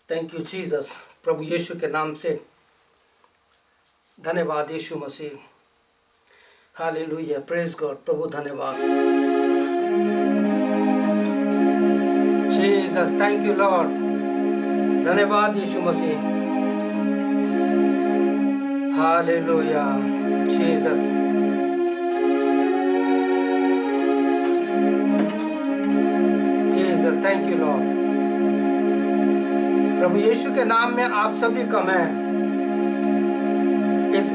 Thank you Jesus. प्रभु यीशु के नाम से धन्यवाद यीशु मसीह। Hallelujah, praise God. प्रभु धन्यवाद जीसस, थैंक यू लॉर्ड। धन्यवाद यीशु मसीह। Hallelujah Jesus. Jesus, thank you Lord. प्रभु यीशु के नाम में आप सभी का मैं इस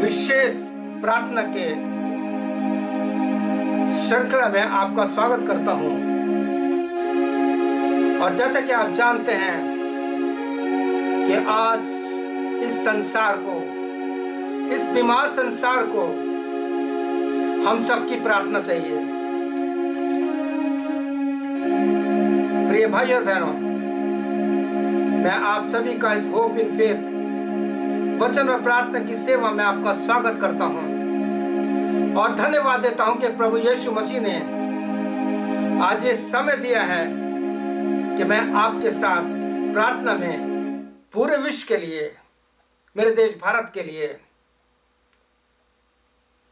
विशेष प्रार्थना के श्रृंखला में आपका स्वागत करता हूं। और जैसा कि आप जानते हैं कि आज इस संसार को, इस बीमार संसार को हम सबकी प्रार्थना चाहिए। प्रिय भाई और बहनों, मैं आप सभी का इस होप इन फेथ वचन और प्रार्थना की सेवा में आपका स्वागत करता हूं और धन्यवाद देता हूं कि प्रभु यीशु मसीह ने आज ये समय दिया है कि मैं आपके साथ प्रार्थना में पूरे विश्व के लिए, मेरे देश भारत के लिए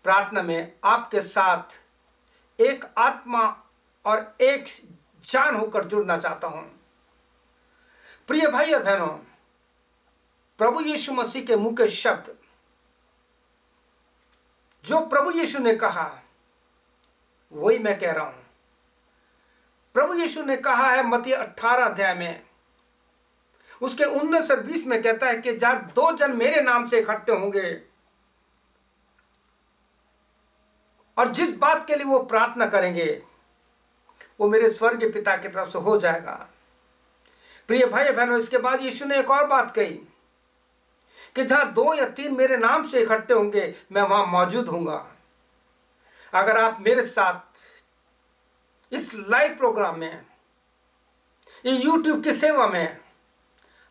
प्रार्थना में आपके साथ एक आत्मा और एक जान होकर जुड़ना चाहता हूं। प्रिय भाई और बहनों, प्रभु यीशु मसीह के मुंह के शब्द जो प्रभु यीशु ने कहा वही मैं कह रहा हूं। प्रभु यीशु ने कहा है मत्ती 18 अध्याय में, उसके 19 और 20 में कहता है कि जहां 2 जन मेरे नाम से इकट्ठे होंगे और जिस बात के लिए वो प्रार्थना करेंगे वो मेरे स्वर्गीय पिता की तरफ से हो जाएगा। प्रिय भाई बहनों, इसके बाद यीशु ने एक और बात कही कि जहां 2 या 3 मेरे नाम से इकट्ठे होंगे मैं वहां मौजूद हूंगा। अगर आप मेरे साथ इस लाइव प्रोग्राम में, ये यूट्यूब की सेवा में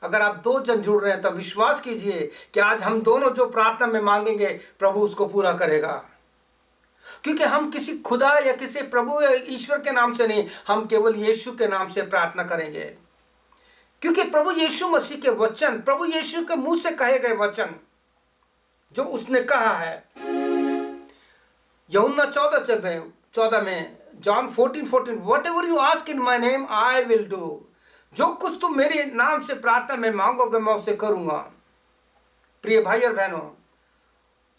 अगर आप 2 जन जुड़ रहे हैं तो विश्वास कीजिए कि आज हम दोनों जो प्रार्थना में मांगेंगे प्रभु उसको पूरा करेगा। क्योंकि हम किसी खुदा या किसी प्रभु या ईश्वर के नाम से नहीं, हम केवल यीशु के नाम से प्रार्थना करेंगे। क्योंकि प्रभु यीशु मसीह के वचन, प्रभु यीशु के मुंह से कहे गए वचन जो उसने कहा है यूहन्ना 14 में, John 14:14, whatever you ask in my name I will do. जो कुछ तुम मेरे नाम से प्रार्थना में मांगोगे मैं उसे करूंगा। प्रिय भाई और बहनों,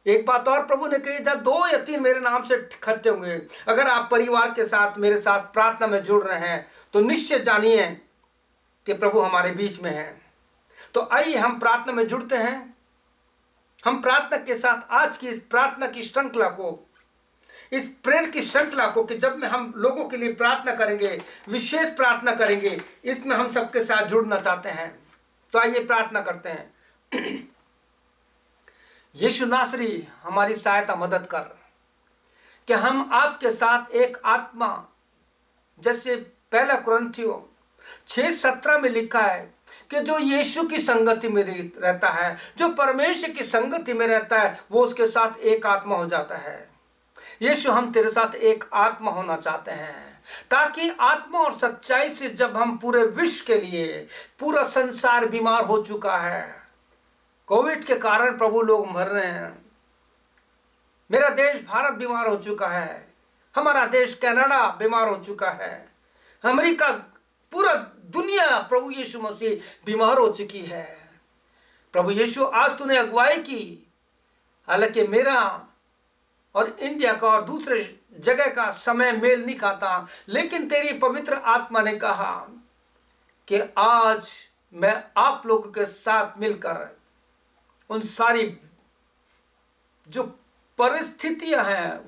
एक बात और प्रभु ने कही, जब 2 या 3 मेरे नाम से इकट्ठे होंगे, अगर आप परिवार के साथ मेरे साथ प्रार्थना में जुड़ रहे हैं तो निश्चित जानिए कि प्रभु हमारे बीच में है। तो आइए हम प्रार्थना में जुड़ते हैं। हम प्रार्थना के साथ आज की इस प्रार्थना की श्रृंखला को, इस प्रेयर की श्रृंखला को, कि जब में हम लोगों के लिए प्रार्थना करेंगे, विशेष प्रार्थना करेंगे, इसमें हम सबके साथ जुड़ना चाहते हैं। तो आइए प्रार्थना करते हैं। यीशु नासरी हमारी सहायता मदद कर कि हम आपके साथ एक आत्मा, जैसे 1 कुरिन्थियों 6:17 में लिखा है कि जो यीशु की संगति में रहता है, जो परमेश्वर की संगति में रहता है, वो उसके साथ एक आत्मा हो जाता है। यीशु, हम तेरे साथ एक आत्मा होना चाहते हैं ताकि आत्मा और सच्चाई से जब हम पूरे विश्व के लिए, पूरा संसार बीमार हो चुका है, कोविड के कारण प्रभु लोग मर रहे हैं, मेरा देश भारत बीमार हो चुका है, हमारा देश कनाडा बीमार हो चुका है, अमेरिका, पूरा दुनिया प्रभु यीशु मसीह बीमार हो चुकी है। प्रभु यीशु, आज तूने अगुवाई की, हालांकि मेरा और इंडिया का और दूसरे जगह का समय मेल नहीं खाता, लेकिन तेरी पवित्र आत्मा ने कहा कि आज मैं आप लोगों के साथ मिलकर उन सारी जो परिस्थितियां हैं,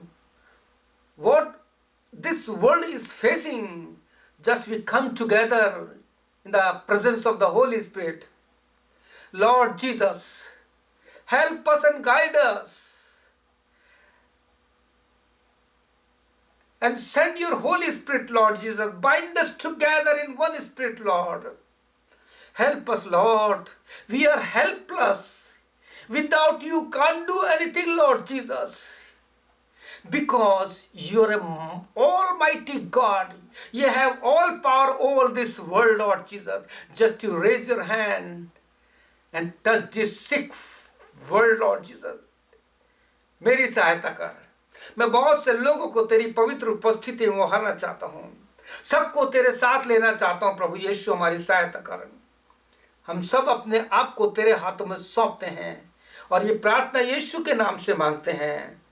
what this world is facing, just we come together in the presence of the Holy Spirit. Lord Jesus, help us and guide us and send your Holy Spirit, Lord Jesus. Bind us together in one Spirit, Lord. Help us, Lord. We are helpless. Without you can't do anything, Lord Jesus. because you're a almighty God. You have all power over this world, Lord Jesus. Just you raise your hand and touch this sick world, Lord Jesus. मेरी सहायता कर। मैं बहुत से लोगों को तेरी पवित्र उपस्थिति में उहारना चाहता हूँ, सबको तेरे साथ लेना चाहता हूँ। प्रभु यीशु हमारी सहायता कर। हम सब अपने आप को तेरे हाथों में सौंपते हैं और ये प्रार्थना यीशु के नाम से मांगते हैं,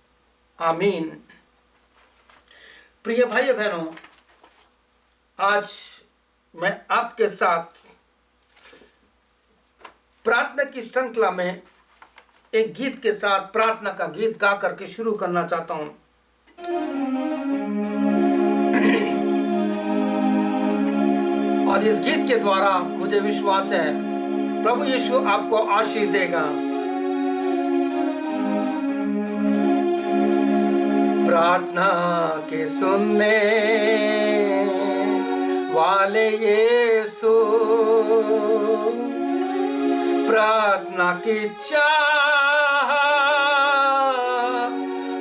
आमीन। प्रिय भाई बहनों, आज मैं आपके साथ प्रार्थना की श्रृंखला में एक गीत के साथ प्रार्थना का गीत गा करके शुरू करना चाहता हूं। और इस गीत के द्वारा मुझे विश्वास है प्रभु यीशु आपको आशीष देगा। प्रार्थना के सुनने वाले यीशु, प्रार्थना की चाह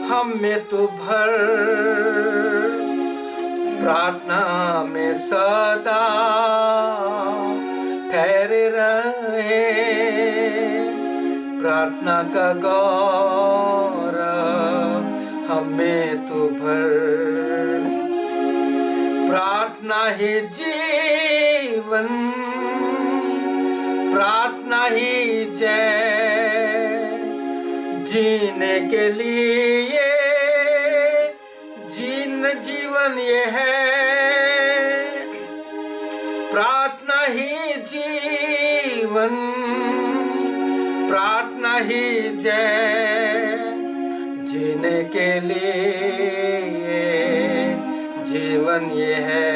हम में तू भर, प्रार्थना में सदा ठहरे रहे, प्रार्थना का गौरव हमें तू भर। प्रार्थना ही जीवन, प्रार्थना ही जय, जीने के लिए जीवन ये है। प्रार्थना ही जीवन, प्रार्थना ही जय, जीने के लिए जीवन ये है।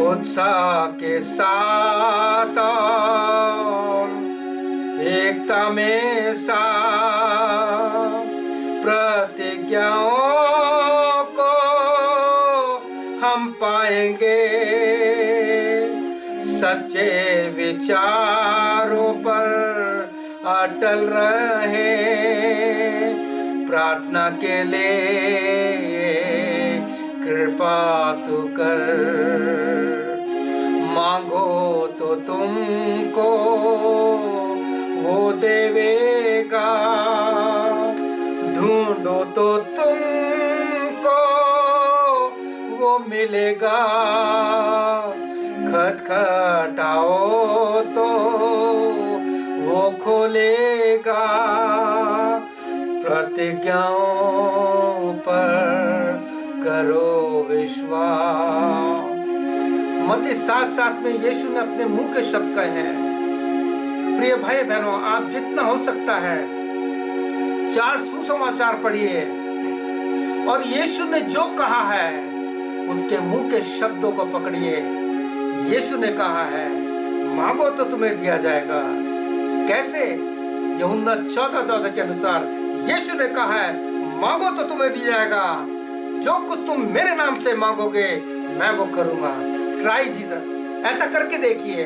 उत्साह के साथ एकता में साथ प्रतिज्ञाओं को हम पाएंगे, सच्चे विचारों पर अटल रहे, प्रार्थना के लिए कृपा तू कर। मांगो तो तुमको वो देवेगा, ढूंढो तो तुमको वो मिलेगा, खटखटाओ तो वो खोलेगा, प्रतिज्ञाओं पर करो विश्वास। मत्ती 7:7 में यीशु ने अपने मुंह के शब्द कहे हैं। प्रिय भाई बहनों, आप जितना हो सकता है 4 सुसमाचार पढ़िए और यीशु ने जो कहा है उसके मुंह के शब्दों को पकड़िए। यीशु ने कहा है मांगो तो तुम्हें दिया जाएगा। कैसे? यूहन्ना 14:14 के अनुसार यीशु ने कहा है मांगो तो तुम्हें दिया जाएगा, जो कुछ तुम मेरे नाम से मांगोगे मैं वो करूंगा। ट्राई जीसस, ऐसा करके देखिए।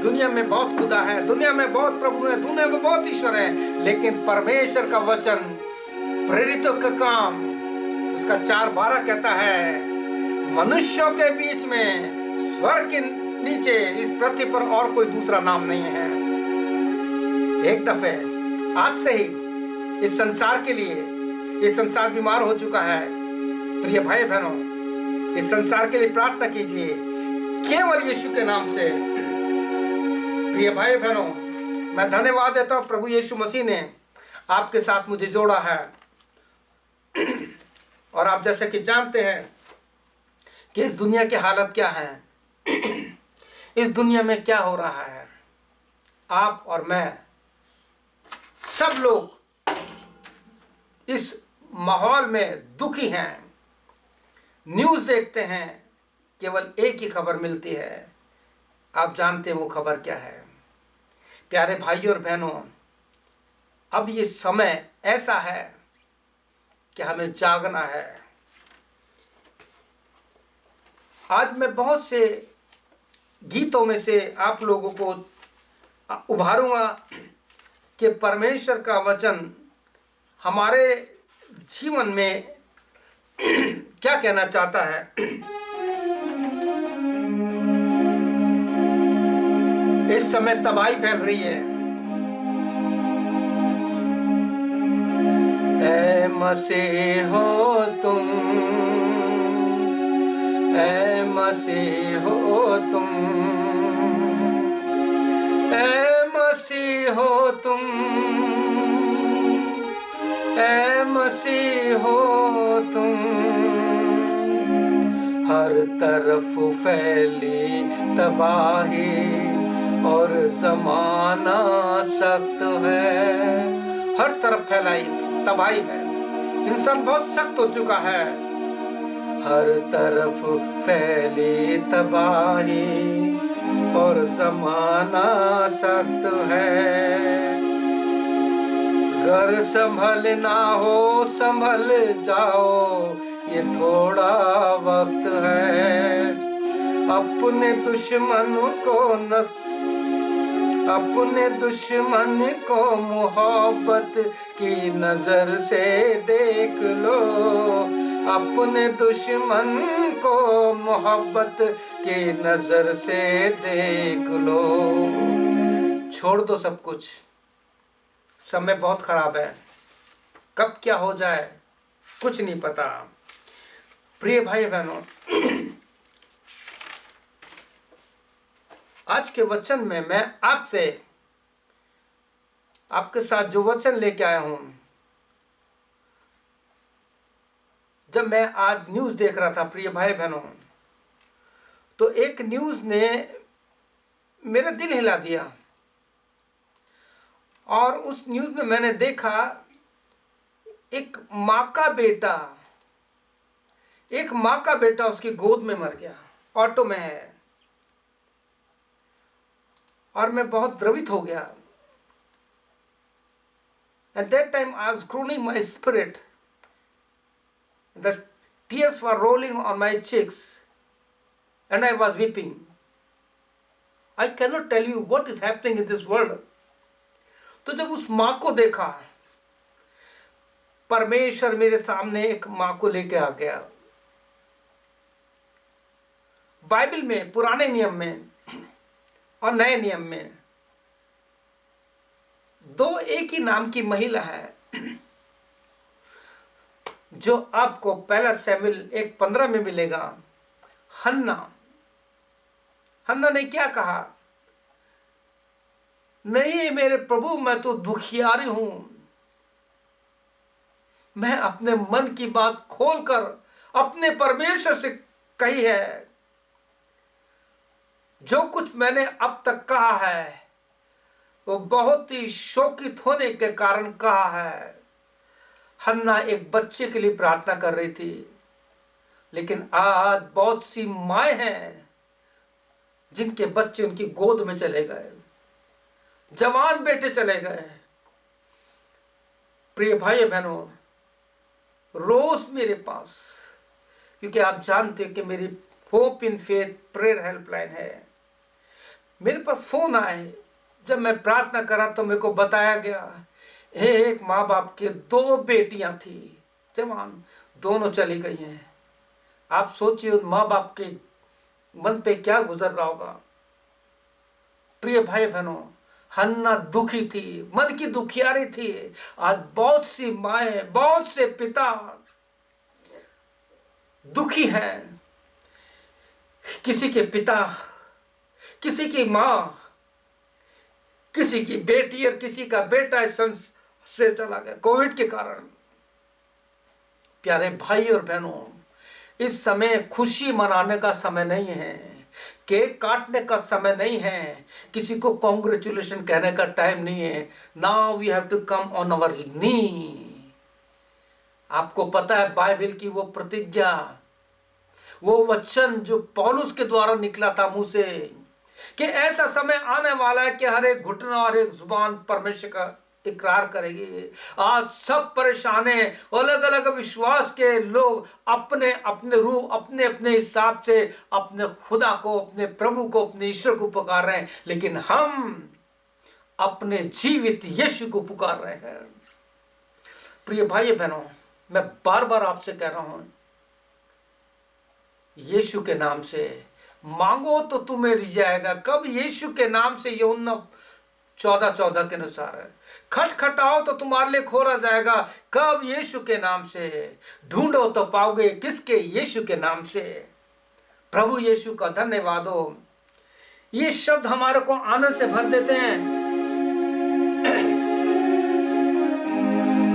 दुनिया में बहुत खुदा है, दुनिया में बहुत प्रभु है, दुनिया में बहुत ईश्वर है, लेकिन परमेश्वर का वचन, प्रेरितों का काम, उसका 4:12 कहता है मनुष्यों के बीच में स्वर्ग के नीचे इस पृथ्वी पर और कोई दूसरा नाम नहीं है। एक दफे आज से ही इस संसार के लिए, ये संसार बीमार हो चुका है। प्रिय भाई बहनों, इस संसार के लिए प्रार्थना कीजिए केवल यीशु के नाम से। प्रिय भाई बहनों, मैं धन्यवाद देता हूँ प्रभु यीशु मसीह ने आपके साथ मुझे जोड़ा है। और आप जैसे कि जानते हैं कि इस दुनिया की हालत क्या है, इस दुनिया में क्या हो रहा है। आप और मैं सब लोग इस माहौल में दुखी हैं। न्यूज़ देखते हैं, केवल एक ही खबर मिलती है। आप जानते हैं वो खबर क्या है? प्यारे भाइयों और बहनों, अब ये समय ऐसा है कि हमें जागना है। आज मैं बहुत से गीतों में से आप लोगों को उभारूंगा कि परमेश्वर का वचन हमारे जीवन में क्या कहना चाहता है। इस समय तबाही फैल रही है। ऐ मसीह हो तुम, ऐ मसीह हो तुम, ऐ मसीह हो तुम, ऐ मसीह हो तुम। हर तरफ फैली तबाही और ज़माना सख्त है। हर तरफ फैलाई तबाही है, इंसान बहुत सख्त हो चुका है। हर तरफ फैली तबाही और ज़माना सख्त है। घर संभलना हो संभल जाओ, ये थोड़ा वक्त है। अपने दुश्मन को मोहब्बत की नजर से देख लो। अपने दुश्मन को मोहब्बत की नजर से देख लो। छोड़ दो सब कुछ, समय बहुत खराब है, कब क्या हो जाए कुछ नहीं पता। प्रिय भाई बहनों, आज के वचन में मैं आपके साथ जो वचन लेके आया हूं, जब मैं आज न्यूज़ देख रहा था प्रिय भाई बहनों, तो एक न्यूज़ ने मेरा दिल हिला दिया। और उस न्यूज़ में मैंने देखा एक माँ का बेटा उसकी गोद में मर गया, ऑटो में है। और मैं बहुत द्रवित हो गया। At that time I was groaning my spirit. The tears were rolling on my cheeks and I was weeping. I cannot tell you what is happening in this world. तो जब उस माँ को देखा, परमेश्वर मेरे सामने एक माँ को लेके आ गया। बाइबल में पुराने नियम में और नए नियम में दो एक ही नाम की महिला है, जो आपको पहला शमूएल 1:15 में मिलेगा। हन्ना ने क्या कहा? नहीं मेरे प्रभु, मैं तो दुखियारी हूं। मैं अपने मन की बात खोलकर अपने परमेश्वर से कही है। जो कुछ मैंने अब तक कहा है वो बहुत ही शोकित होने के कारण कहा है। हन्ना एक बच्चे के लिए प्रार्थना कर रही थी, लेकिन आज बहुत सी माएँ हैं जिनके बच्चे उनकी गोद में चले गए, जवान बेटे चले गए। प्रिय भाई बहनों, रोज मेरे पास, क्योंकि आप जानते हैं कि मेरी hope in faith prayer helpline है, मेरे पास फोन आए। जब मैं प्रार्थना करा तो मेरे को बताया गया एक माँ बाप के 2 बेटियां थी, जवान, दोनों चली गई हैं। आप सोचिए उन माँ बाप के मन पे क्या गुजर रहा होगा। प्रिय भाई बहनों, हन्ना दुखी थी, मन की दुखियारी थी। आज बहुत सी माएं, बहुत से पिता दुखी हैं। किसी के पिता, किसी की माँ, किसी की बेटी और किसी का बेटा इस से चला गया कोविड के कारण। प्यारे भाई और बहनों, इस समय खुशी मनाने का समय नहीं है, केक काटने का समय नहीं है, किसी को कॉन्ग्रेचुलेशन कहने का टाइम नहीं है। Now we have to come on our knee. आपको पता है बाइबल की वो प्रतिज्ञा, वो वचन जो पौलुस के द्वारा निकला था मुंह से, कि ऐसा समय आने वाला है कि हर एक घुटना और एक जुबान परमेश्वर का इकरार करेगी। आज सब परेशान हैं, अलग अलग विश्वास के लोग अपने अपने रूप, अपने अपने हिसाब से अपने खुदा को, अपने प्रभु को, अपने ईश्वर को पुकार रहे हैं। लेकिन हम अपने जीवित यीशु को पुकार रहे हैं। प्रिय भाई बहनों, मैं बार बार आपसे कह रहा हूं, यीशु के नाम से मांगो तो तुम्हें दिया जाएगा। कब? यीशु के नाम से। यूहन्ना 14:14 के अनुसार है। खटखटाओ तो तुम्हारे लिए खोला जाएगा। कब? यीशु के नाम से। ढूंढो तो पाओगे। किसके? यीशु के नाम से। प्रभु यीशु का धन्यवाद हो। ये शब्द हमारे को आनंद से भर देते हैं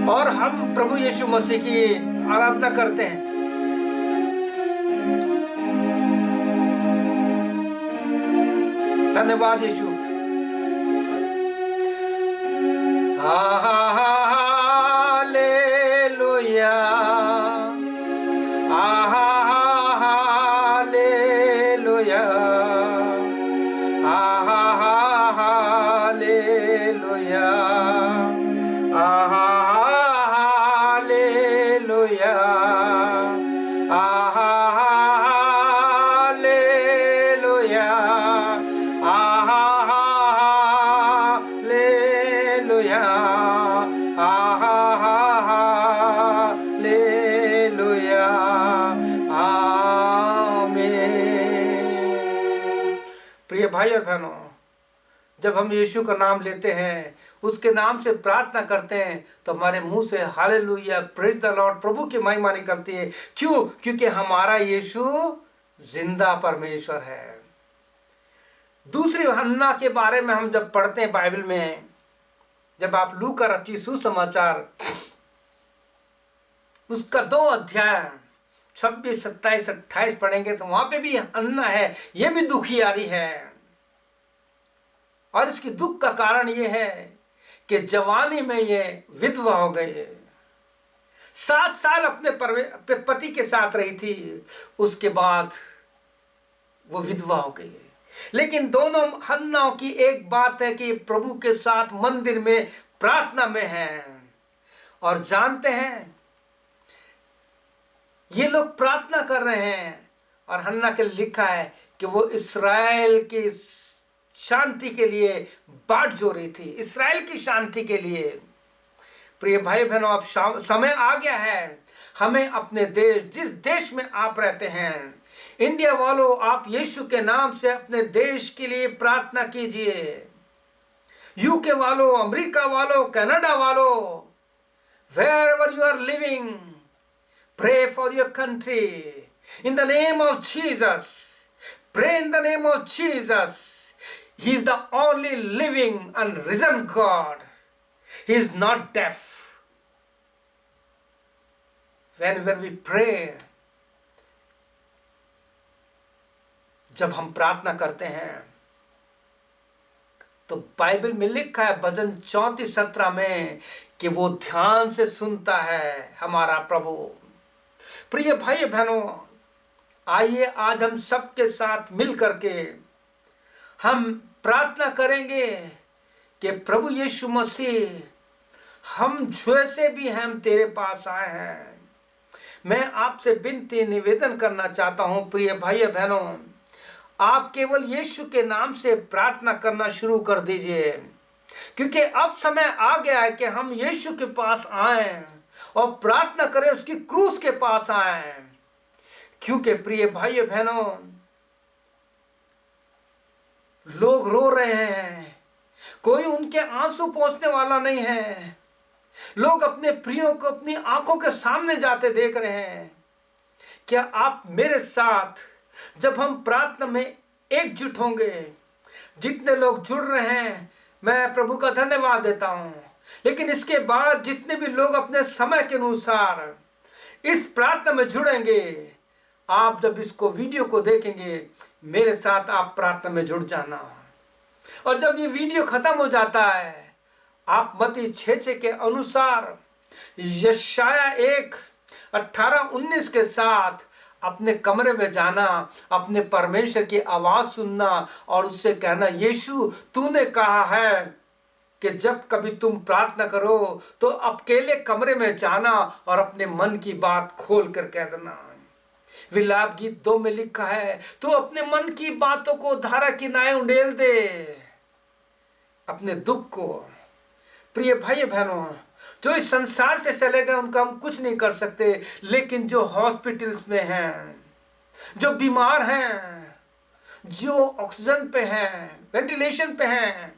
और हम प्रभु यीशु मसीह की आराधना करते हैं। धन्यवाद यीशु। Hallelujah, hallelujah, hallelujah, hallelujah, hallelujah, hallelujah, hallelujah, आमीन। प्रिय भाई और बहनों, जब हम यीशु का नाम लेते हैं, उसके नाम से प्रार्थना करते हैं, तो हमारे मुंह से हालेलुया, प्रेज द लॉर्ड, प्रभु की महिमा निकलती है। क्यों? क्योंकि हमारा यीशु जिंदा परमेश्वर है। दूसरी हन्ना के बारे में हम जब पढ़ते हैं बाइबल में, जब आप लूका रचित सुसमाचार उसका 2 अध्याय 26, 27, 28 पढ़ेंगे तो वहां पे भी हन्ना है। ये भी दुखियारी है और इसकी दुख का कारण ये है कि जवानी में ये विधवा हो गई है। 7 साल अपने पति के साथ रही थी, उसके बाद वो विधवा हो गई है। लेकिन दोनों हन्नाओं की एक बात है कि प्रभु के साथ मंदिर में प्रार्थना में हैं और जानते हैं ये लोग प्रार्थना कर रहे हैं। और हन्ना के लिखा है कि वो इस्राएल की शांति के लिए बाट जो रही थी, इस्राएल की शांति के लिए। प्रिय भाई बहनों, अब समय आ गया है हमें अपने देश, जिस देश में आप रहते हैं, इंडिया वालों, आप यीशु के नाम से अपने देश के लिए प्रार्थना कीजिए। यूके वालों, अमेरिका वालों, कनाडा वालों, wherever you are living, pray for your country in the name of Jesus. Pray in the name of Jesus. He is the only living and risen God. He is not deaf. Whenever we pray, जब हम प्रार्थना करते हैं तो Bible में लिखा है भजन 34:17 में कि वो ध्यान से सुनता है हमारा प्रभु। प्रिय भाई बहनों, आइए आज हम सबके साथ मिल करके हम प्रार्थना करेंगे कि प्रभु यीशु मसीह, हम जैसे भी हैं हम तेरे पास आए हैं। मैं आपसे विनती निवेदन करना चाहता हूं प्रिय भाई बहनों, आप केवल यीशु के नाम से प्रार्थना करना शुरू कर दीजिए, क्योंकि अब समय आ गया है कि हम यीशु के पास आएं और प्रार्थना करें, उसकी क्रूस के पास आएं। क्योंकि प्रिय भाई बहनों, लोग रो रहे हैं, कोई उनके आंसू पोंछने वाला नहीं है। लोग अपने प्रियों को अपनी आंखों के सामने जाते देख रहे हैं। क्या आप मेरे साथ जब हम प्रार्थना में एकजुट होंगे, जितने लोग जुड़ रहे हैं मैं प्रभु का धन्यवाद देता हूं, लेकिन इसके बाद जितने भी लोग अपने समय के अनुसार इस प्रार्थना में जुड़ेंगे, आप जब इसको वीडियो को देखेंगे मेरे साथ आप प्रार्थना में जुड़ जाना। और जब ये वीडियो खत्म हो जाता है, आप मत्ती 6:6 के अनुसार यशाया 1:18-19 के साथ अपने कमरे में जाना, अपने परमेश्वर की आवाज सुनना और उससे कहना, यीशु तूने कहा है कि जब कभी तुम प्रार्थना करो तो अकेले कमरे में जाना और अपने मन की बात खोल कर कह देना। विलाप गीत 2 में लिखा है, तू अपने मन की बातों को धारा किनारे उंडेल दे, अपने दुख को। प्रिय भाई बहनों, जो इस संसार से चले गए उनका हम कुछ नहीं कर सकते, लेकिन जो हॉस्पिटल्स में हैं, जो बीमार हैं, जो ऑक्सीजन पे हैं, वेंटिलेशन पे हैं,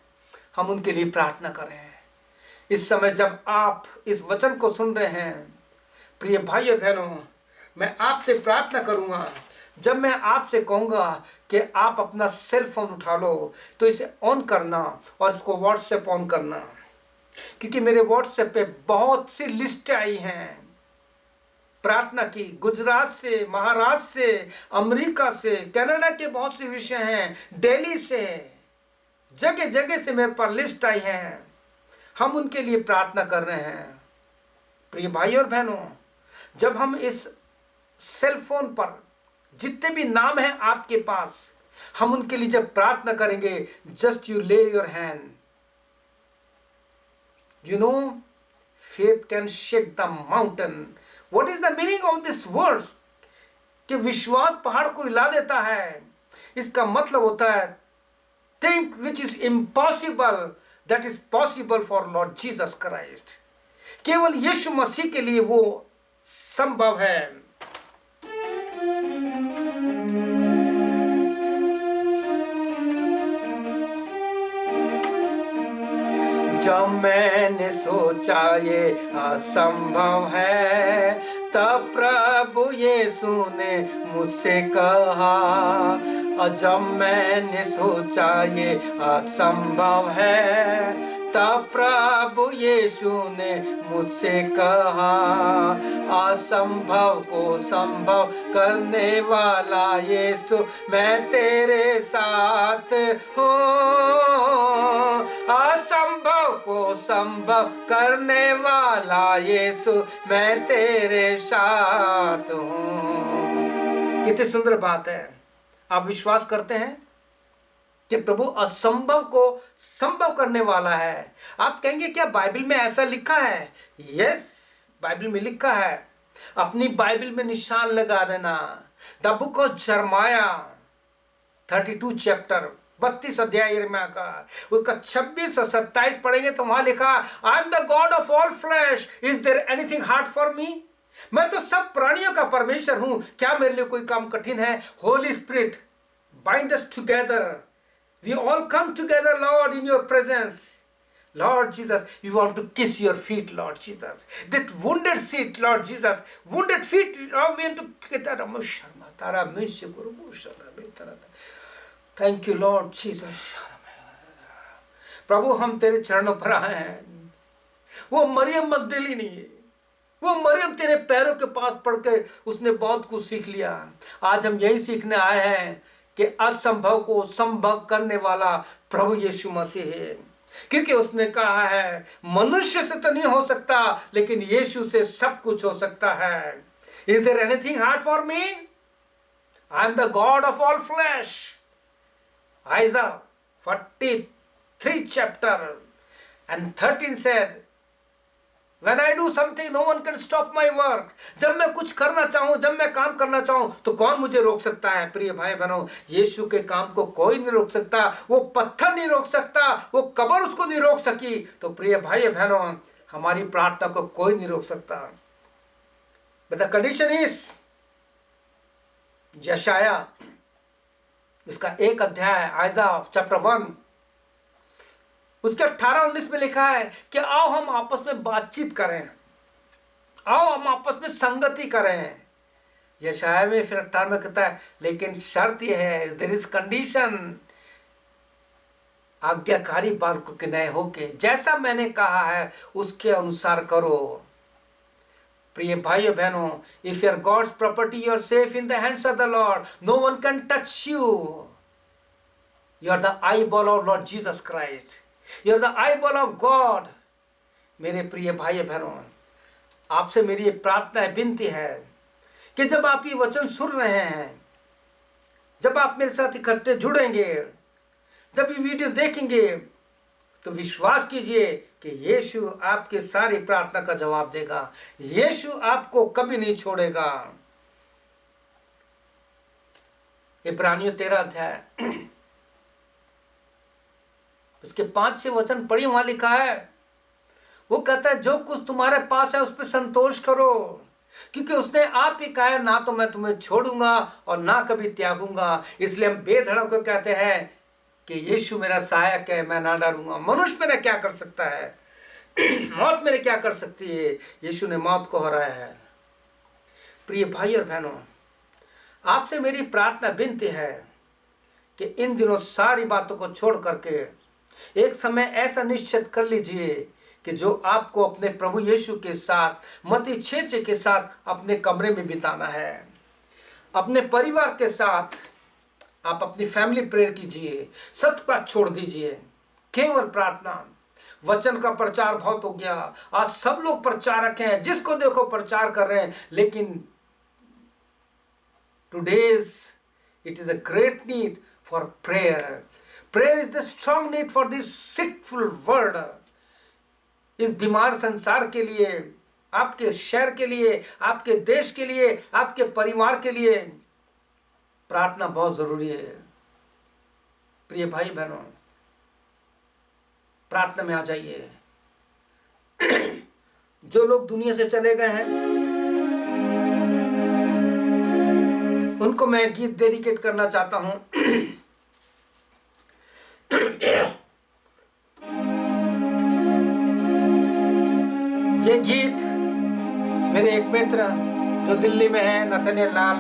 हम उनके लिए प्रार्थना करें। इस समय जब आप इस वचन को सुन रहे हैं प्रिय भाइयों बहनों, मैं आपसे प्रार्थना करूंगा, जब मैं आपसे कहूंगा कि आप अपना सेल फोन उठा लो तो इसे ऑन करना और इसको व्हाट्सएप ऑन करना, क्योंकि मेरे व्हाट्सएप पे बहुत सी लिस्ट आई हैं प्रार्थना की। गुजरात से, महाराष्ट्र से, अमेरिका से, कनाडा के बहुत से विषय हैं, दिल्ली से, जगह जगह से मेरे पास लिस्ट आई है। हम उनके लिए प्रार्थना कर रहे हैं। प्रिय भाइयों और बहनों, जब हम इस सेल फोन पर जितने भी नाम हैं आपके पास, हम उनके लिए जब प्रार्थना करेंगे, जस्ट यू ले your hand, you know faith can shake the mountain. What is the meaning of this words? कि विश्वास पहाड़ को हिला देता है। इसका मतलब होता है think which is impossible that is possible for Lord Jesus Christ. केवल यीशु मसीह के लिए वो संभव है। जब मैंने सोचा ये असंभव है, तब प्रभु यीशु ने मुझसे कहा। और जब मैंने सोचा ये असंभव है, तब प्रभु यीशु ने मुझसे कहा। असंभव को संभव करने वाला यीशु, मैं तेरे साथ हूँ। असंभव को संभव करने वाला यीशु, मैं तेरे साथ हूँ। कितनी सुंदर बात है। आप विश्वास करते हैं कि प्रभु असंभव को संभव करने वाला है? आप कहेंगे क्या बाइबल में ऐसा लिखा है? यस, बाइबल में लिखा है। अपनी बाइबल में निशान लगा देना। द बुक ऑफ जरमाया 32 चैप्टर, 32 अध्याय यिर्मयाह का, उसका 26 और 27 पढ़ेंगे तो वहां लिखा, I am the God of all flesh, is there anything hard for me? मैं तो सब प्राणियों का परमेश्वर हूं, क्या मेरे लिए कोई काम कठिन है? Holi spirit bind us together, we all come together, Lord, in your presence. Lord Jesus, we want to kiss your feet, Lord Jesus. That wounded feet, Lord Jesus, wounded feet, Lord, we want to get that emotion. Thank you, Lord Jesus. प्रभु, हम तेरे चरणों पर आए हैं। वो मरियम मगदलीनी, वो मरियम तेरे पैरों के पास पड़ के उसने बहुत कुछ सीख लिया। आज हम यही सीखने आए हैं कि असंभव को संभव करने वाला प्रभु यीशु मसीह है, क्योंकि उसने कहा है मनुष्य से तो नहीं हो सकता, लेकिन यीशु से सब कुछ हो सकता है। Is there anything hard for me? I am the God of all flesh. Isaiah 43 chapter and 13 said, When I do something, no one can stop my work. जब मैं कुछ करना चाहूं, जब मैं काम करना चाहूं, तो कौन मुझे रोक सकता है? प्रिय भाई बहनों, यीशु के काम को कोई नहीं रोक सकता। वो पत्थर नहीं रोक सकता, वो कब्र उसको नहीं रोक सकी। तो प्रिय भाई बहनों, हमारी प्रार्थना को कोई नहीं रोक सकता। But the condition is, यशाया इसका 1 अध्याय, आइज़ाया चैप्टर 1, उसके 18-19 में लिखा है कि आओ हम आपस में बातचीत करें, आओ हम आपस में संगति करें। यशाया में फिर 18 में कहता है, लेकिन शर्त यह है, देयर इज कंडीशन, आज्ञाकारी बालकों के नए होके जैसा मैंने कहा है उसके अनुसार करो। प्रिय भाइयों बहनों, if you're God's property you are safe in the hands of the Lord, no one can touch you. You are the eyeball of Lord Jesus Christ, you are the eyeball of God. मेरे प्रिय भाई बहनों, आपसे मेरी एक प्रार्थना है, विनती है कि जब आप ये वचन सुन रहे हैं, जब आप मेरे साथ इकट्ठे जुड़ेंगे, जब ये वीडियो देखेंगे, तो विश्वास कीजिए कि यीशु आपके सारी प्रार्थना का जवाब देगा। यीशु आपको कभी नहीं छोड़ेगा। इब्रानियों 13 अध्याय उसके 5-6 वचन पढ़िए, वहां लिखा है, वो कहता है जो कुछ तुम्हारे पास है उस पर संतोष करो, क्योंकि उसने आप ही कहा है, ना तो मैं तुम्हें छोड़ूंगा और ना कभी त्यागूंगा। इसलिए हम बेधड़क को कहते हैं कि यीशु मेरा सहायक है, मैं ना डरूंगा। मनुष्य मेरा क्या कर सकता है? मौत मेरे क्या कर सकती है? यीशु ने मौत को हराया है। प्रिय भाई और बहनों, आपसे मेरी प्रार्थना विनती है कि इन दिनों सारी बातों को छोड़ करके एक समय ऐसा निश्चित कर लीजिए कि जो आपको अपने प्रभु यीशु के साथ, मत्ती 6 के साथ अपने कमरे में बिताना है, अपने परिवार के साथ आप अपनी फैमिली प्रेयर कीजिए, सब बात छोड़ दीजिए, केवल प्रार्थना। वचन का प्रचार बहुत हो गया, आज सब लोग प्रचारक हैं, जिसको देखो प्रचार कर रहे हैं, लेकिन today's it is a great need for prayer. Prayer is the strong need for this sickful world. इस बीमार संसार के लिए, आपके शहर के लिए, आपके देश के लिए, आपके परिवार के लिए प्रार्थना बहुत जरूरी है। प्रिय भाई बहनों, प्रार्थना में आ जाइए। जो लोग दुनिया से चले गए हैं उनको मैं गीत डेडिकेट करना चाहता हूं। ये गीत मेरे एक मित्र जो दिल्ली में है, नथनियल लाल,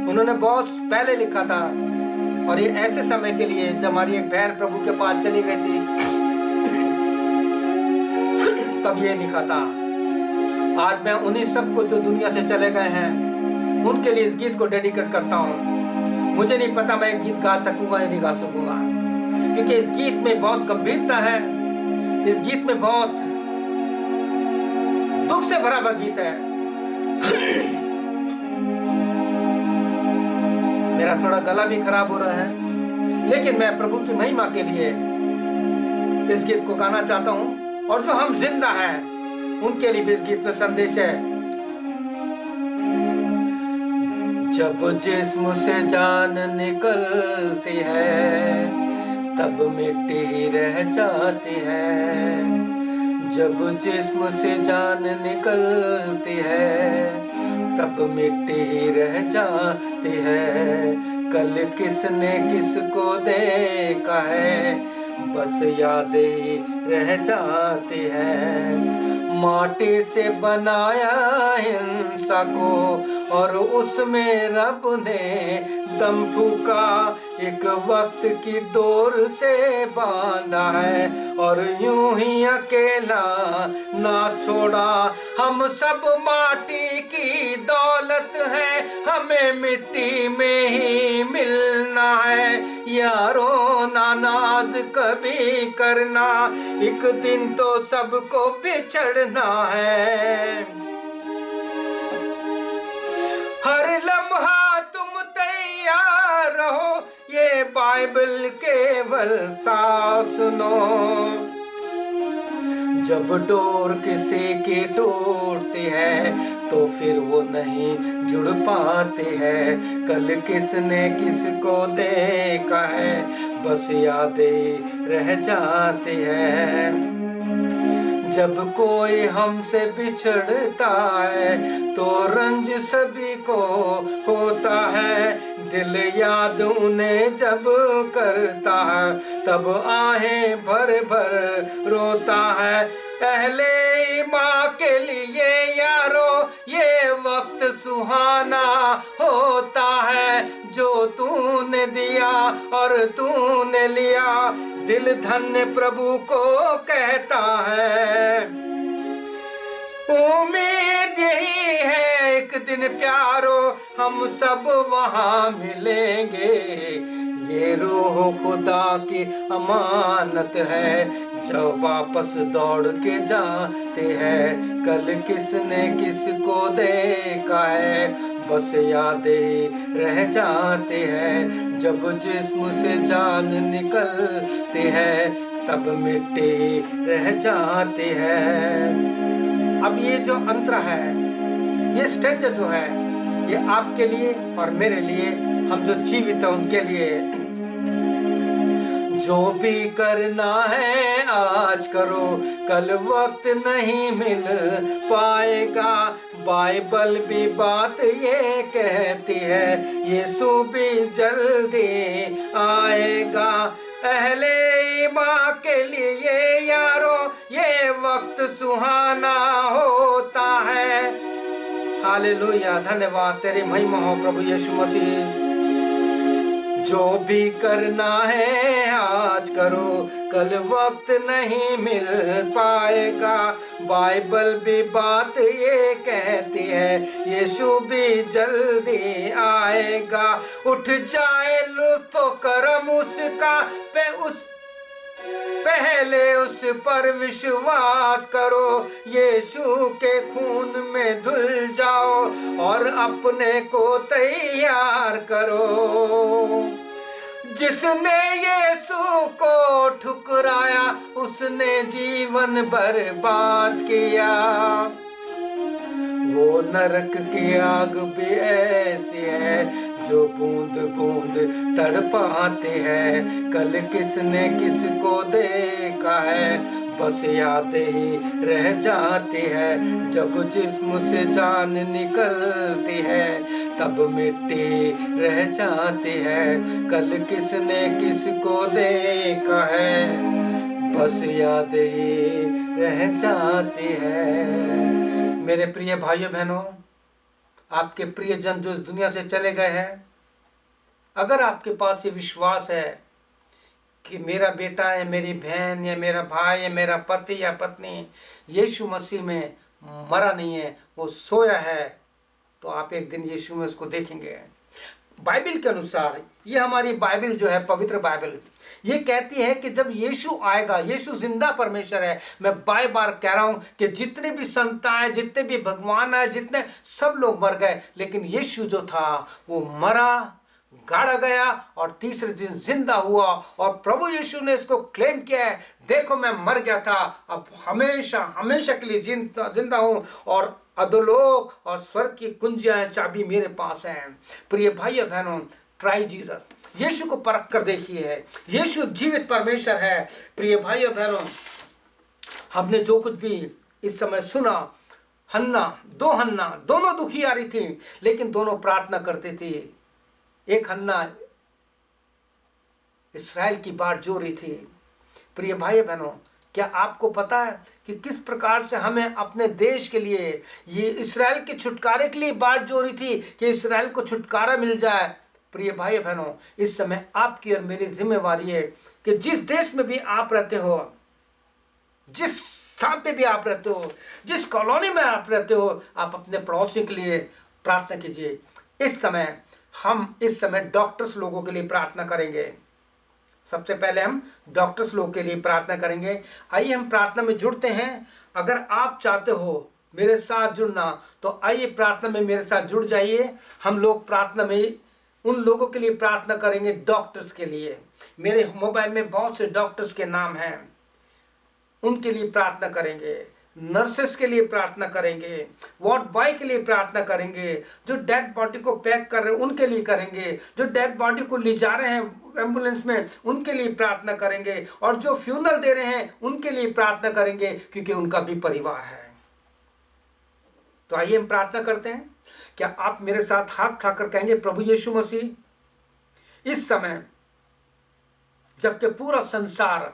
उन्होंने बहुत पहले लिखा था, और ये ऐसे समय के लिए जब हमारी एक बहन प्रभु के पास चली गई थी तब ये लिखा था। आज मैं उन्हीं सबको जो दुनिया से चले गए हैं उनके लिए इस गीत को डेडिकेट करता हूँ। मुझे नहीं पता मैं गीत गा सकूंगा या नहीं गा सकूंगा, क्योंकि इस गीत में बहुत गंभीरता है, इस गीत में बहुत दुख से भरा हुआ गीत है। मेरा थोड़ा गला भी खराब हो रहा है, लेकिन मैं प्रभु की महिमा के लिए इस गीत को गाना चाहता हूँ, और जो हम जिंदा हैं उनके लिए भी इस गीत में संदेश है। जब जिस्म से जान निकलती है तब मिट्टी ही रह जाती है। जब जिस्म से जान निकलती है तब मिट्टी ही रह जाती है। कल किसने किसको देखा है, बस यादें ही रह जाती है। माटी से बनाया इंसान को और उसमें रब ने दम फूका, एक वक्त की डोर से बांधा है और यूं ही अकेला ना छोड़ा। हम सब माटी की दौलत है, हमें मिट्टी में ही मिलना है। यारो ना नाज कभी करना, एक दिन तो सबको बिछड़ना है। हर लम्हा तुम तैयार रहो, ये बाइबल केवल सा सुनो। जब डोर किसी की टूटती है तो फिर वो नहीं जुड़ पाते हैं। कल किसने किसको देखा है, बस यादें रह जाती हैं। जब कोई हमसे बिछड़ता है तो रंज सभी को होता है। दिल याद उन्हें जब करता है तब आहें भर भर रोता है। अहले माँ के लिए यारो ये वक्त सुहाना होता है। जो तूने दिया और तूने लिया, दिल धन्य प्रभु को कहता है। उम्मीद यही है एक दिन प्यारो हम सब वहाँ मिलेंगे। ये रूह खुदा की अमानत है जो वापस दौड़ के जाते हैं। कल किसने किसको देखा है, बस यादें रह जाते हैं। जब जिस्म से जान निकलती है तब मिट्टी रह जाती है। अब ये जो अंतरा है, ये स्टेज जो है, ये आपके लिए और मेरे लिए, हम जो जीवित हैं उनके लिए। जो भी करना है आज करो, कल वक्त नहीं मिल पाएगा। बाइबल भी बात ये कहती है, यीशु भी जल्दी आएगा। अहले ईमान के लिए यारो ये वक्त सुहाना होता है। हालेलुया, धन्यवाद, तेरी महिमा हो प्रभु यीशु मसीह। जो भी करना है आज करो, कल वक्त नहीं मिल पाएगा। बाइबल भी बात ये कहती है, यीशु भी जल्दी आएगा। उठ जाए लुत्फ करम उसका, पहले उस पर विश्वास करो। यीशु के खून में धुल जाओ और अपने को तैयार करो। जिसने यीशु को ठुकराया, उसने जीवन बर्बाद किया। वो नरक की आग भी ऐसी है जो बूंद बूंद तड़पाते हैं। कल किसने किसको देखा है, बस यादें ही रह जाती है। जब जिस्म से जान निकलती है, तब मिट्टी रह जाती है। कल किसने किसको देखा है, बस यादें ही रह जाती है। मेरे प्रिय भाइयों बहनों, आपके प्रियजन जो इस दुनिया से चले गए हैं, अगर आपके पास ये विश्वास है कि मेरा बेटा या मेरी बहन या मेरा भाई या मेरा पति या पत्नी यीशु मसीह में मरा नहीं है, वो सोया है, तो आप एक दिन यीशु में उसको देखेंगे। बाइबल के अनुसार, ये हमारी बाइबल जो है, पवित्र बाइबल, ये कहती है कि जब यीशु आएगा, यीशु जिंदा परमेश्वर है। मैं बार बार कह रहा हूं कि जितने भी संत आए, जितने भी भगवान आए, जितने सब लोग मर गए, लेकिन यीशु जो था वो मरा, गाड़ा गया और तीसरे दिन जिंदा हुआ। और प्रभु यीशु ने इसको क्लेम किया है, देखो मैं मर गया था, अब हमेशा हमेशा के लिए जिंदा हूं और अधोलोक और स्वर्ग की कुंजियां चाबी मेरे पास हैं। प्रिय भाइयों बहनों, ट्राई जीसस, यीशु को परख कर देखिए है, यीशु जीवित परमेश्वर है। प्रिय भाइयों बहनों, हमने जो कुछ भी इस समय सुना, हन्ना दोनों दुखी आ रही थी, लेकिन दोनों प्रार्थना करती थी। एक हन्ना इस्राएल की बाट जो रही थी। प्रिय भाई बहनों, क्या आपको पता है कि किस प्रकार से हमें अपने देश के लिए, ये इस्राएल के छुटकारे के लिए बाट जो रही थी कि इस्राएल को छुटकारा मिल जाए। प्रिय भाई बहनों, इस समय आपकी और मेरी जिम्मेवारी है कि जिस देश में भी आप रहते हो, जिस स्थान पे भी आप रहते हो, जिस कॉलोनी में आप रहते हो, आप अपने पड़ोसी के लिए प्रार्थना कीजिए। हम इस समय डॉक्टर्स लोगों के लिए प्रार्थना करेंगे। सबसे पहले हम डॉक्टर्स लोग के लिए प्रार्थना करेंगे। आइए हम प्रार्थना में जुड़ते हैं। अगर आप चाहते हो मेरे साथ जुड़ना, तो आइए प्रार्थना में मेरे साथ जुड़ जाइए। हम लोग प्रार्थना में उन लोगों के लिए प्रार्थना करेंगे, डॉक्टर्स के लिए। मेरे मोबाइल में बहुत से डॉक्टर्स के नाम हैं, उनके लिए प्रार्थना करेंगे। नर्सेस के लिए प्रार्थना करेंगे, वार्ड बॉय के लिए प्रार्थना करेंगे, जो डेड बॉडी को पैक कर रहे हैं उनके लिए करेंगे, जो डेड बॉडी को ले जा रहे हैं एम्बुलेंस में उनके लिए प्रार्थना करेंगे, और जो फ्यूनरल दे रहे हैं उनके लिए प्रार्थना करेंगे, क्योंकि उनका भी परिवार है। तो आइए हम प्रार्थना करते हैं। क्या आप मेरे साथ हाथ उठाकर कहेंगे, प्रभु यीशु मसीह, इस समय जबकि पूरा संसार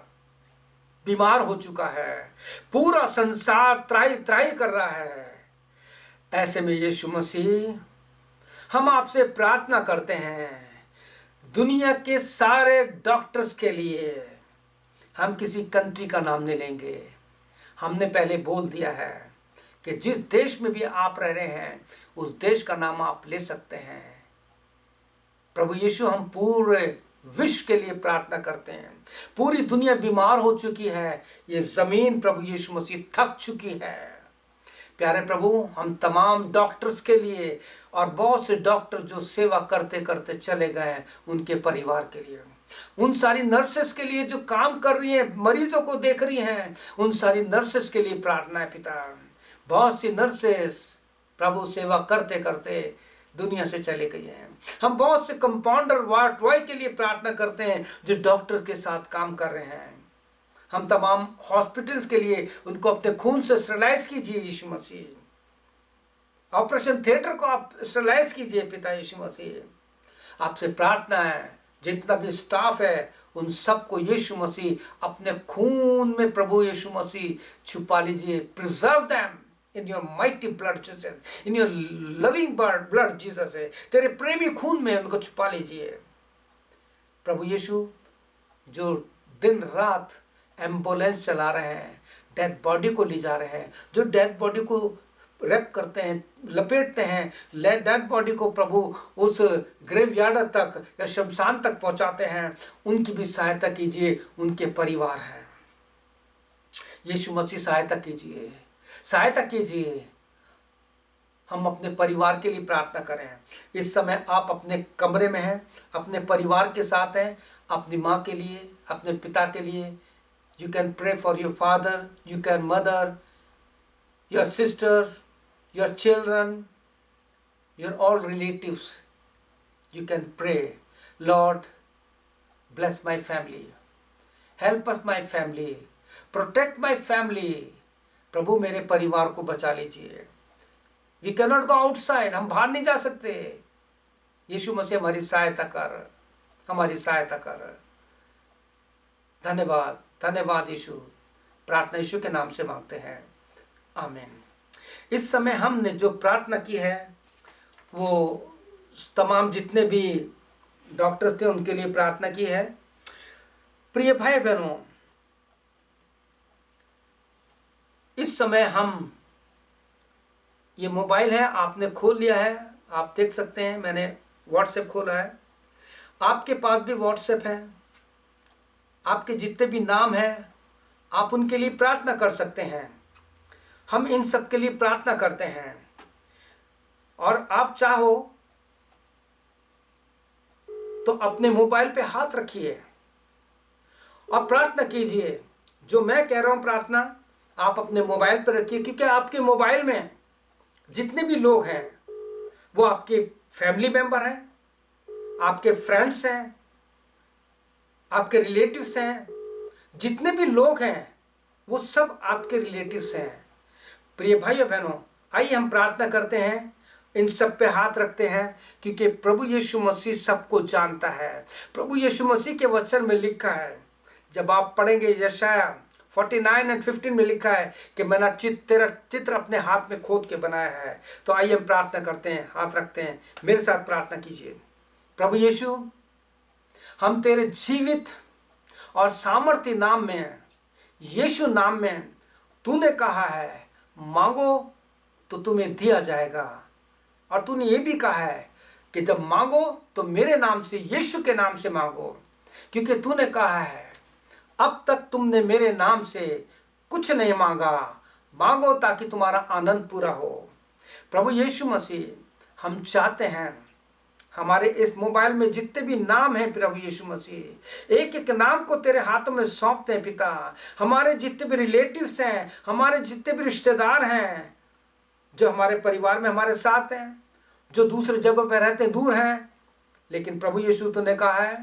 बीमार हो चुका है, पूरा संसार त्राही त्राही कर रहा है, ऐसे में यीशु मसीह हम आपसे प्रार्थना करते हैं, दुनिया के सारे डॉक्टर्स के लिए। हम किसी कंट्री का नाम नहीं लेंगे, हमने पहले बोल दिया है कि जिस देश में भी आप रह रहे हैं उस देश का नाम आप ले सकते हैं। प्रभु यीशु, हम पूरे विश्व के लिए प्रार्थना करते हैं। पूरी दुनिया बीमार हो चुकी है, ये जमीन प्रभु यीशु मसीह थक चुकी है। प्यारे प्रभु, हम तमाम डॉक्टर्स के लिए और बहुत से डॉक्टर जो सेवा करते करते चले गए, उनके परिवार के लिए, उन सारी नर्सेस के लिए जो काम कर रही हैं, मरीजों को देख रही हैं, उन सारी नर्सेस के लिए प्रार्थना है पिता। बहुत सी नर्सेस प्रभु सेवा करते करते दुनिया से चले गए हैं। हम बहुत से कंपाउंडर वार्ड बॉय के लिए प्रार्थना करते हैं जो डॉक्टर के साथ काम कर रहे हैं। हम तमाम हॉस्पिटल्स के लिए उनको अपने खून से स्टरलाइज कीजिए यीशु मसीह। ऑपरेशन थिएटर को आप स्टरलाइज कीजिए पिता यीशु मसीह। आपसे प्रार्थना है जितना भी स्टाफ है उन सबको यीशु मसीह अपने खून में प्रभु यीशु मसीह छुपा लीजिए। Preserve them in your mighty blood Jesus, in your loving blood Jesus है, तेरे प्रेमी खून में उनको छुपा लीजिए प्रभु यीशु। जो दिन रात एम्बुलेंस चला रहे हैं, डेथ बॉडी को ले जा रहे हैं, जो डेथ बॉडी को रैप करते हैं, लपेटते हैं, डेथ बॉडी को प्रभु उस ग्रेवयार्ड तक या शमशान तक पहुंचाते हैं, उनकी भी सहायता कीजिए। उनके परिवार हैं, यीशु मसीह सहायता कीजिए, सहायता कीजिए। हम अपने परिवार के लिए प्रार्थना करें। इस समय आप अपने कमरे में हैं, अपने परिवार के साथ हैं, अपनी माँ के लिए, अपने पिता के लिए। You can pray for your father, you can mother, your sisters, your children, your all relatives. You can pray, Lord, bless my family. Help us my family. Protect my family. प्रभु मेरे परिवार को बचा लीजिए। We cannot go outside. हम बाहर नहीं जा सकते। यीशु मसीह हमारी सहायता कर, हमारी सहायता कर। धन्यवाद, धन्यवाद यीशु। प्रार्थना यीशु के नाम से मांगते हैं, आमीन। इस समय हमने जो प्रार्थना की है वो तमाम जितने भी डॉक्टर्स थे उनके लिए प्रार्थना की है। प्रिय भाई बहनों, इस समय हम ये मोबाइल है, आपने खोल लिया है, आप देख सकते हैं, मैंने व्हाट्सएप खोला है। आपके पास भी व्हाट्सएप है। आपके जितने भी नाम हैं आप उनके लिए प्रार्थना कर सकते हैं। हम इन सब के लिए प्रार्थना करते हैं। और आप चाहो तो अपने मोबाइल पे हाथ रखिए और प्रार्थना कीजिए। जो मैं कह रहा हूं प्रार्थना आप अपने मोबाइल पे रखिए, क्योंकि आपके मोबाइल में जितने भी लोग हैं वो आपके फैमिली मेंबर हैं, आपके फ्रेंड्स हैं, आपके रिलेटिव्स हैं। जितने भी लोग हैं वो सब आपके रिलेटिव्स हैं। प्रिय भाई और बहनों, आइए हम प्रार्थना करते हैं, इन सब पे हाथ रखते हैं, क्योंकि प्रभु यीशु मसीह सबको जानता है। प्रभु यीशु मसीह के वचन में लिखा है, जब आप पढ़ेंगे यशाया 49:15 में लिखा है कि मैंने तेरा चित्र अपने हाथ में खोद के बनाया है। तो आइए हम प्रार्थना करते हैं, हाथ रखते हैं, मेरे साथ प्रार्थना कीजिए। प्रभु यीशु, हम तेरे जीवित और सामर्थ्य नाम में, यीशु नाम में, तूने कहा है मांगो तो तुम्हें दिया जाएगा। और तूने ये भी कहा है कि जब मांगो तो मेरे नाम से, यीशु के नाम से मांगो, क्योंकि तूने कहा है अब तक तुमने मेरे नाम से कुछ नहीं मांगा, मांगो ताकि तुम्हारा आनंद पूरा हो। प्रभु यीशु मसीह, हम चाहते हैं हमारे इस मोबाइल में जितने भी नाम हैं प्रभु यीशु मसीह, एक एक नाम को तेरे हाथों में सौंपते हैं पिता। हमारे जितने भी रिलेटिव्स हैं, हमारे जितने भी रिश्तेदार हैं, जो हमारे परिवार में हमारे साथ हैं, जो दूसरे जगहों पर रहते हैं, दूर हैं, लेकिन प्रभु यीशु तूने कहा है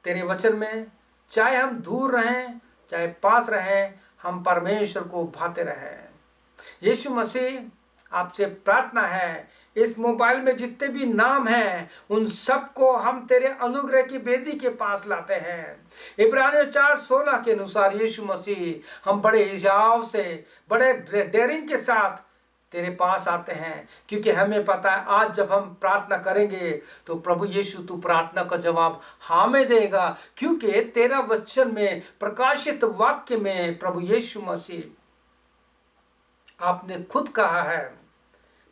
तेरे वचन में, चाहे हम दूर रहें चाहे पास रहें, हम परमेश्वर को भाते रहें। यीशु मसीह, आपसे प्रार्थना है, इस मोबाइल में जितने भी नाम हैं उन सबको हम तेरे अनुग्रह की वेदी के पास लाते हैं। इब्रानियों 4:16 के अनुसार यीशु मसीह, हम बड़े हिजाव से, बड़े डेयरिंग के साथ तेरे पास आते हैं, क्योंकि हमें पता है आज जब हम प्रार्थना करेंगे तो प्रभु यीशु तू प्रार्थना का जवाब हमें देगा, क्योंकि तेरा वचन में, प्रकाशित वाक्य में प्रभु यीशु मसीह आपने खुद कहा है,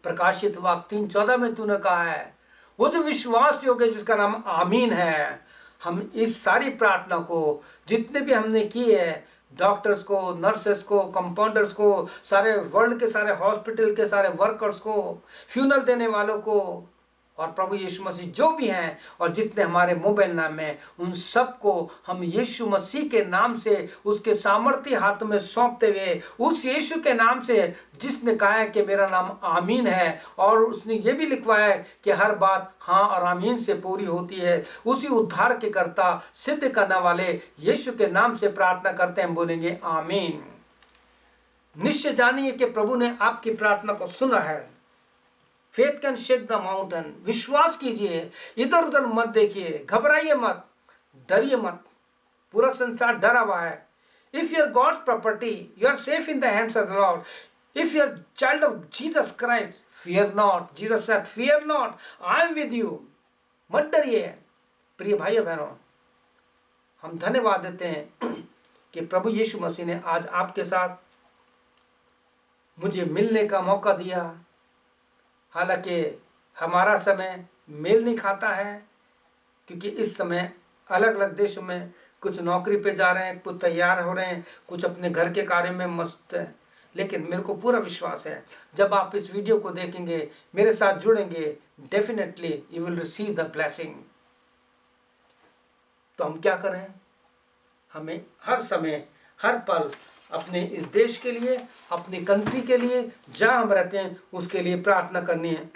प्रकाशित वाक्य 3:14 में तूने कहा है, वो जो विश्वास योग्य जिसका नाम आमीन है। हम इस सारी प्रार्थना को जितने भी हमने की है, डॉक्टर्स को, नर्सेस को, कंपाउंडर्स को, सारे वर्ल्ड के सारे हॉस्पिटल के सारे वर्कर्स को, फ्यूनल देने वालों को, और प्रभु यीशु मसीह जो भी हैं और जितने हमारे मोबाइल नाम हैं, उन सबको हम यीशु मसीह के नाम से उसके सामर्थ्य हाथ में सौंपते हुए, उस यीशु के नाम से जिसने कहा है कि मेरा नाम आमीन है, और उसने ये भी लिखवाया है कि हर बात हाँ और आमीन से पूरी होती है, उसी उद्धार के कर्ता सिद्ध करने वाले यीशु के नाम से प्रार्थना करते हैं, हम बोलेंगे आमीन। निश्चय जानिए कि प्रभु ने आपकी प्रार्थना को सुना है। Faith can shake the mountain. विश्वास कीजिए, इधर उधर मत देखिए, घबराइए मत, डरिए मत। पूरा संसार डरा हुआ है। If you are God's property, you are safe in the hands of the Lord. If you are child of Jesus Christ, fear not. Jesus said, fear not, I am with you. मत डरिए। प्रिय भाई बहनों, हम धन्यवाद देते हैं कि प्रभु यीशु मसीह ने आज आपके साथ मुझे मिलने का मौका दिया। हालांकि हमारा समय मेल नहीं खाता है, क्योंकि इस समय अलग अलग देशों में कुछ नौकरी पे जा रहे हैं, कुछ तैयार हो रहे हैं, कुछ अपने घर के कार्य में मस्त हैं। लेकिन मेरे को पूरा विश्वास है, जब आप इस वीडियो को देखेंगे, मेरे साथ जुड़ेंगे, definitely you will receive the blessing. तो हम क्या करें? हमें हर समय, हर पल अपने इस देश के लिए, अपनी कंट्री के लिए, जहां हम रहते हैं उसके लिए प्रार्थना करनी है।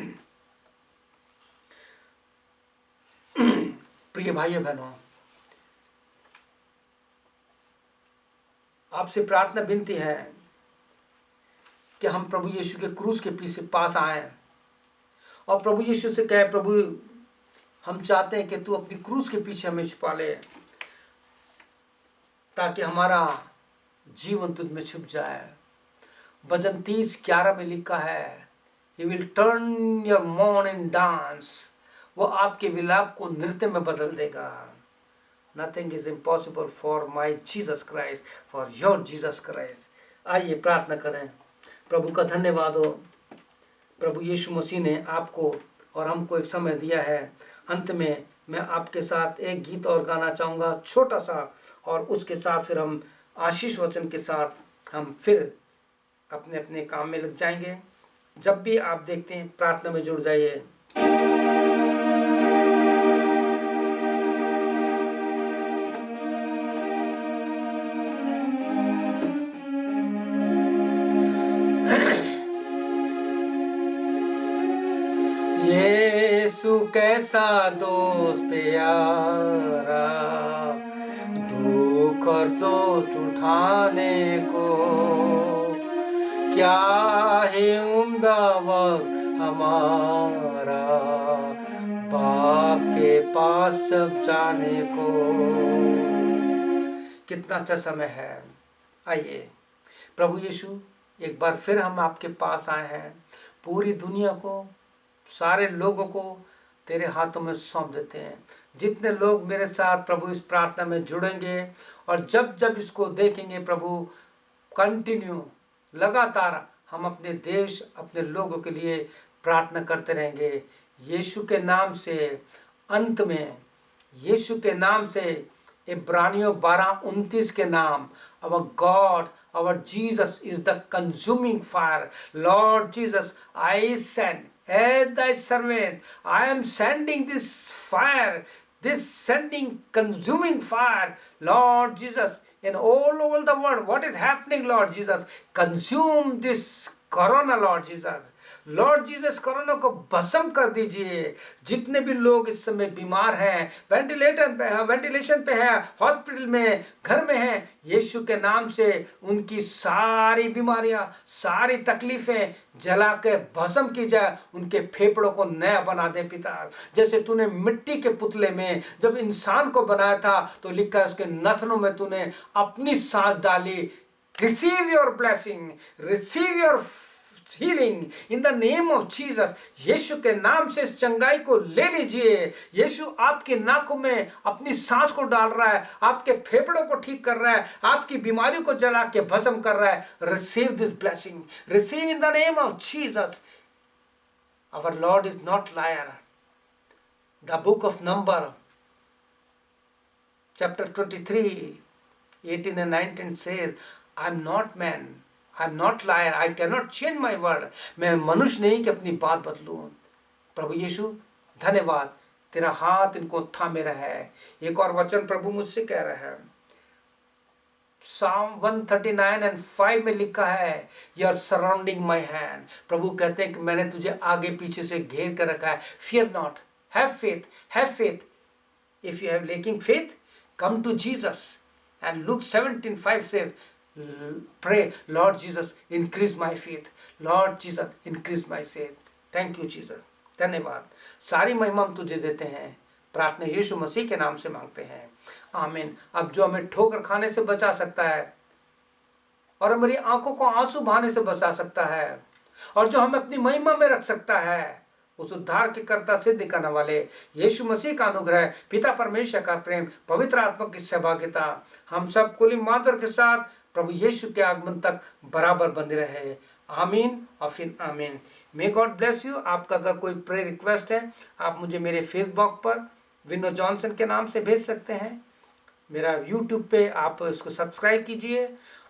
प्रिय भाइयों बहनों, आपसे प्रार्थना विनती है कि हम प्रभु यीशु के क्रूस के पीछे पास आए और प्रभु यीशु से कहे, प्रभु हम चाहते हैं कि तू अपनी क्रूस के पीछे हमें छुपा ले, ताकि हमारा जीवन तुझ में छुप जाए। भजन 30:11 में लिखा है, He will turn your mourning dance। वो आपके विलाप को नृत्य में बदल देगा। Nothing is impossible for my Jesus Christ, for your Jesus Christ। आइए प्रार्थना करें। प्रभु का धन्यवाद हो। प्रभु यीशु मसीह ने आपको और हमको एक समय दिया है। अंत में मैं आपके साथ एक गीत और गाना चाहूँगा, छोटा सा, और उसके साथ फिर हम आशीष वचन के साथ हम फिर अपने अपने काम में लग जाएंगे। जब भी आप देखते हैं, प्रार्थना में जुड़ जाइए। यीशु कैसा दोस्त प्यारा, दुख और दोष उठाने को, क्या है उम्दा वक्त हमारा, बाप के पास सब जाने को। कितना अच्छा समय है। आइए प्रभु यीशु, एक बार फिर हम आपके पास आए हैं। पूरी दुनिया को, सारे लोगों को तेरे हाथों में सौंप देते हैं। जितने लोग मेरे साथ प्रभु इस प्रार्थना में जुड़ेंगे और जब जब इसको देखेंगे प्रभु, कंटिन्यू, लगातार हम अपने देश, अपने लोगों के लिए प्रार्थना करते रहेंगे। यीशु के नाम से, अंत में यीशु के नाम से, इब्रानियों 12:29 के नाम, our God, our Jesus is the consuming fire। Lord Jesus, I send, as thy servant, I am sending this fire, this sending consuming fire, Lord Jesus, in all over the world. What is happening, Lord Jesus? Consume this corona, Lord Jesus। Lord Jesus, corona को भस्म कर दीजिए। जितने भी लोग इस समय बीमार हैं, वेंटिलेशन पे है, हॉस्पिटल में, घर में हैं, यीशु के नाम से उनकी सारी बीमारियां, सारी तकलीफें जला के भस्म की जाए। उनके फेफड़ों को नया बना दे पिता। जैसे तूने मिट्टी के पुतले में जब इंसान को बनाया था तो लिखा है उसके नथनों में तूने अपनी सांस डाली। Receive your blessing, receive your healing in the name of Jesus. यीशु के नाम से इस चंगाई को ले लीजिए। यीशु आपकी नाकों में अपनी सांस को डाल रहा है, आपके फेफड़ों को ठीक कर रहा है, आपकी बीमारी को जला के भस्म कर रहा है। Receive this blessing, receive in the name of Jesus. Our Lord is not liar. The book of number chapter 23:18 and 19 says, I am not man, I am not liar, I cannot change my word। मैं मनुष्य नहीं कि अपनी बात बदलूं। प्रभु यीशु, धन्यवाद, तेरा हाथ इनको थामे रहा है। एक और वचन प्रभु मुझसे कह रहा है, Psalm 139:5 में लिखा है, you are surrounding my hand. प्रभु कहते हैं कि मैंने तुझे आगे पीछे से घेर कर रखा है। Fear not, have faith, have faith. If you have lacking faith, come to Jesus. And Luke 17:5 says, pray, Lord Jesus, increase my faith. Lord Jesus, increase my faith. Thank you Jesus. धन्यवाद, सारी महिमा हम तुझे देते हैं। प्रार्थना यीशु मसीह के नाम से मांगते हैं, आमीन। अब जो हमें ठोकर खाने से बचा सकता है और हमारी आंखों को आंसू बहाने से बचा सकता है और जो हमें अपनी महिमा में रख सकता है, उस उद्धार के कर्ता सिद्ध करने वाले यीशु मसीह का अनुग्रह, पिता परमेश्वर का प्रेम, पवित्र आत्मा की सहभागिता हम सब कुल ईमानदार के साथ प्रभु यीशु के आगमन तक बराबर बने रहे। आमीन और फिर आमीन। May God bless you. आपका अगर कोई प्रेयर रिक्वेस्ट है, आप मुझे मेरे फेसबुक पर विनो जॉनसन के नाम से भेज सकते हैं। मेरा यूट्यूब पे आप इसको सब्सक्राइब कीजिए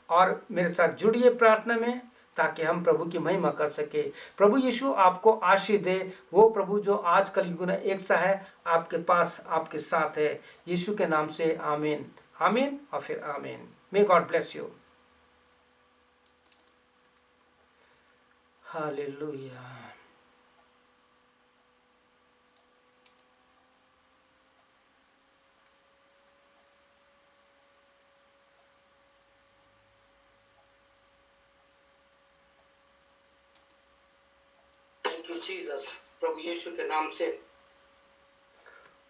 और मेरे साथ जुड़िए प्रार्थना में, ताकि हम प्रभु की महिमा कर सके। प्रभु यीशु आपको आशीष दे। वो प्रभु जो आज कल गुना एक सा है, आपके पास, आपके साथ है। यीशु के नाम से आमीन, आमीन और फिर आमीन। May God bless you. Hallelujah. Jesus, प्रभु यीशु के नाम से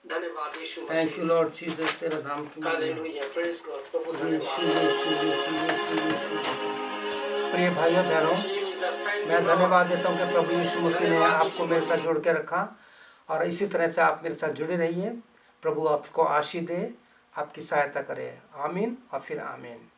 धन्यवाद यीशु मसीह। थैंक यू लॉर्ड जीसस, तेरा नाम की हालेलुया, प्रेज गॉड। प्रभु धन्यवाद। प्रिय भाइयों बहनों, मैं धन्यवाद देता हूं कि प्रभु यीशु मसीह ने आपको मेरे साथ जोड़ के रखा और इसी तरह से आप मेरे साथ जुड़े रहिए। प्रभु आपको आशीष दे, आपकी सहायता करे। आमीन और फिर आमीन।